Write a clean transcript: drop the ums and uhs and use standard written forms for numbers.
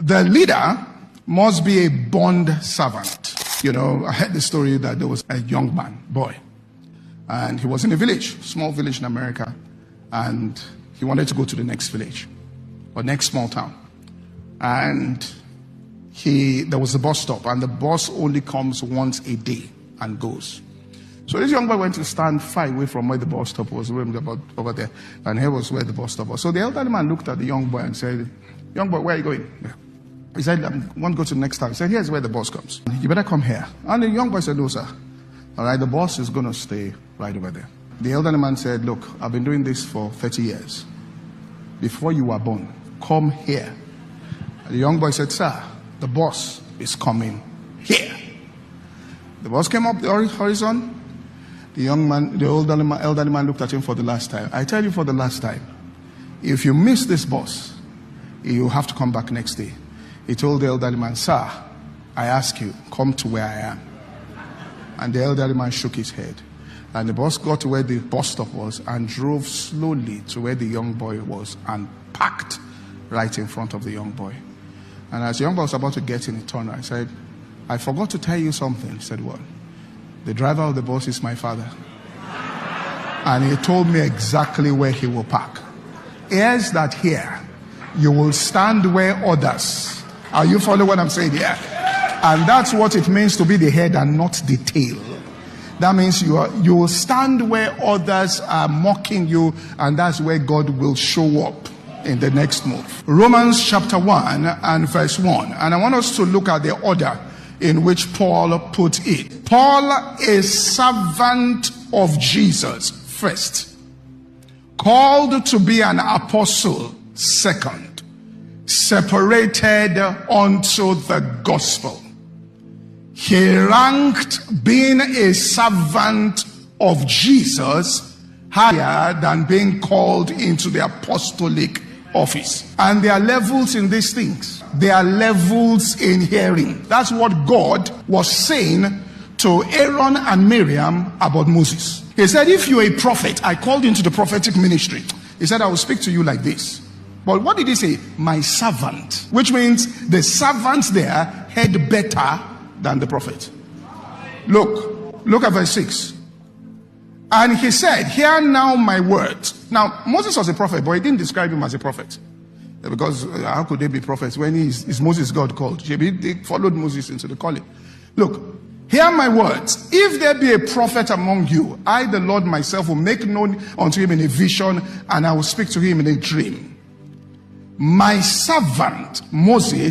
The leader must be a bond servant. You know, I heard the story that there was a young man, boy, and he was in a village, small village in America, and he wanted to go to the next village or next small town. And there was a bus stop, and the bus only comes once a day and goes. So this young boy went to stand far away from where the bus stop was, about over there, and here was where the bus stop was. So the elderly man looked at the young boy and said, "Young boy, where are you going?" He said, "I want to go to the next town." He said, "Here's where the bus comes. You better come here." And the young boy said, "No, sir. All right, the bus is going to stay right over there." The elderly man said, "Look, I've been doing this for 30 years. Before you were born, come here." And the young boy said, "Sir, the bus is coming here." The bus came up the horizon. The elderly man looked at him for the last time. "I tell you for the last time, if you miss this bus, you have to come back next day." He told the elderly man, "Sir, I ask you, come to where I am." And the elderly man shook his head. And the bus got to where the bus stop was and drove slowly to where the young boy was and parked right in front of the young boy. And as the young boy was about to get in, he turned around and said, "I forgot to tell you something." He said, "What?" "The driver of the bus is my father. And he told me exactly where he will park. Here's that here. You will stand where others." Are you following what I'm saying here? And that's what it means to be the head and not the tail. That means you will stand where others are mocking you, and that's where God will show up in the next move. Romans chapter 1 and verse 1. And I want us to look at the order in which Paul put it. Paul is servant of Jesus first, called to be an apostle second, separated unto the gospel. He ranked being a servant of Jesus higher than being called into the apostolic office. And there are levels in these things. There are levels in hearing. That's what God was saying to Aaron and Miriam about Moses. He said, "If you're a prophet, I called you into the prophetic ministry." He said, "I will speak to you like this." But what did he say? "My servant," which means the servants there heard better than the prophet. Look at verse 6. And he said, "Hear now my words." Now, Moses was a prophet, but he didn't describe him as a prophet. Because how could they be prophets when is Moses God called? They followed Moses into the calling. Look, "Hear my words. If there be a prophet among you, I, the Lord myself, will make known unto him in a vision, and I will speak to him in a dream. My servant Moses